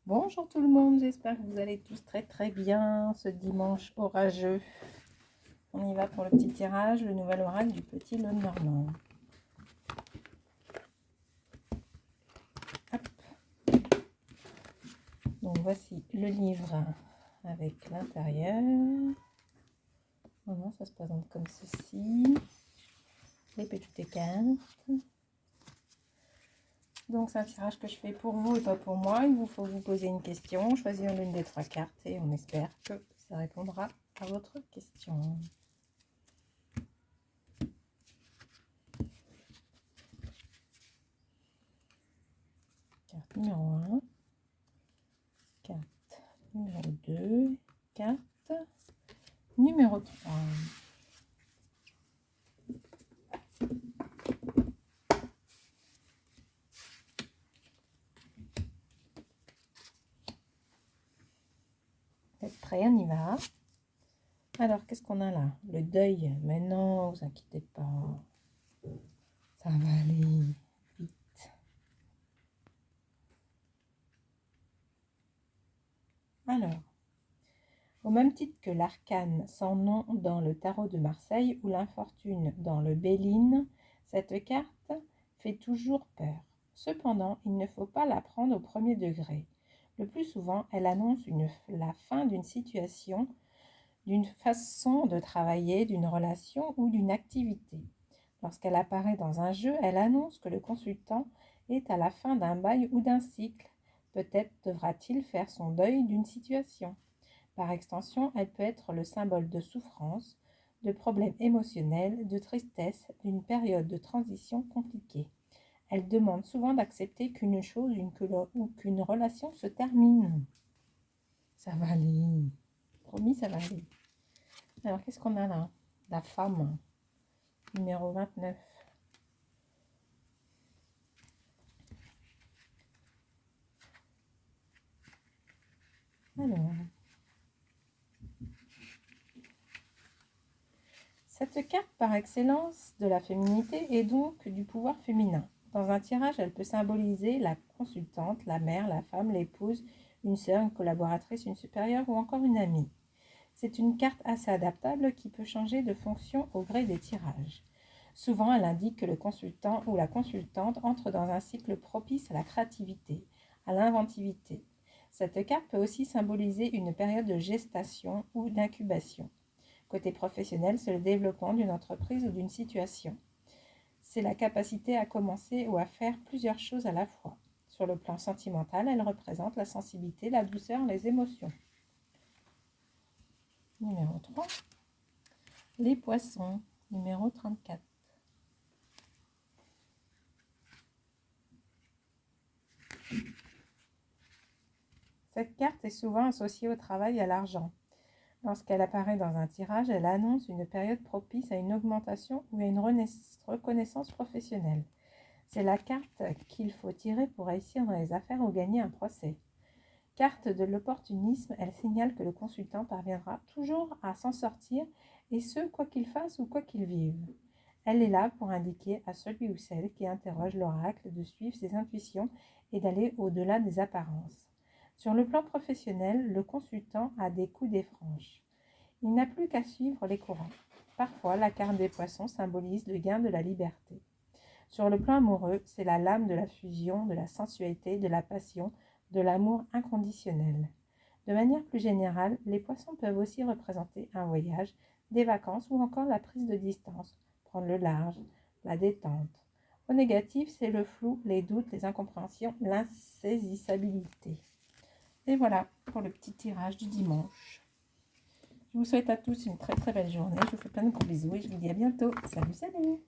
Bonjour tout le monde, j'espère que vous allez tous très bien ce dimanche orageux. On y va pour le petit tirage, le nouvel oracle du petit Lenormand. Hop. Donc voici le livre avec l'intérieur. Voilà, ça se présente comme ceci. Les petites cartes. Donc c'est un tirage que je fais pour vous et pas pour moi. Il vous faut vous poser une question, choisir l'une des 3 cartes et on espère que ça répondra à votre question. Carte numéro 1, carte numéro 2, carte numéro 3. Vous êtes prêts? On y va. Alors, qu'est-ce qu'on a là? Le deuil. Mais non, vous inquiétez pas. Ça va aller vite. Alors, au même titre que l'arcane sans nom dans le tarot de Marseille ou l'infortune dans le Béline, cette carte fait toujours peur. Cependant, il ne faut pas la prendre au premier degré. Le plus souvent, elle annonce la fin d'une situation, d'une façon de travailler, d'une relation ou d'une activité. Lorsqu'elle apparaît dans un jeu, elle annonce que le consultant est à la fin d'un bail ou d'un cycle. Peut-être devra-t-il faire son deuil d'une situation. Par extension, elle peut être le symbole de souffrance, de problèmes émotionnels, de tristesse, d'une période de transition compliquée. Elle demande souvent d'accepter qu'une chose ou qu'une relation se termine. Ça va aller. Promis, ça va aller. Alors, qu'est-ce qu'on a là? La femme, numéro 29. Alors, cette carte par excellence de la féminité est donc du pouvoir féminin. Dans un tirage, elle peut symboliser la consultante, la mère, la femme, l'épouse, une sœur, une collaboratrice, une supérieure ou encore une amie. C'est une carte assez adaptable qui peut changer de fonction au gré des tirages. Souvent, elle indique que le consultant ou la consultante entre dans un cycle propice à la créativité, à l'inventivité. Cette carte peut aussi symboliser une période de gestation ou d'incubation. Côté professionnel, c'est le développement d'une entreprise ou d'une situation. C'est la capacité à commencer ou à faire plusieurs choses à la fois. Sur le plan sentimental, elle représente la sensibilité, la douceur, les émotions. Numéro 3, les poissons, numéro 34. Cette carte est souvent associée au travail et à l'argent. Lorsqu'elle apparaît dans un tirage, elle annonce une période propice à une augmentation ou à une reconnaissance professionnelle. C'est la carte qu'il faut tirer pour réussir dans les affaires ou gagner un procès. Carte de l'opportunisme, elle signale que le consultant parviendra toujours à s'en sortir, et ce, quoi qu'il fasse ou quoi qu'il vive. Elle est là pour indiquer à celui ou celle qui interroge l'oracle de suivre ses intuitions et d'aller au-delà des apparences. Sur le plan professionnel, le consultant a des coups des franches. Il n'a plus qu'à suivre les courants. Parfois, la carte des poissons symbolise le gain de la liberté. Sur le plan amoureux, c'est la lame de la fusion, de la sensualité, de la passion, de l'amour inconditionnel. De manière plus générale, les poissons peuvent aussi représenter un voyage, des vacances ou encore la prise de distance, prendre le large, la détente. Au négatif, c'est le flou, les doutes, les incompréhensions, l'insaisissabilité. Et voilà pour le petit tirage du dimanche. Je vous souhaite à tous une très belle journée. Je vous fais plein de gros bisous et je vous dis à bientôt. Salut, salut!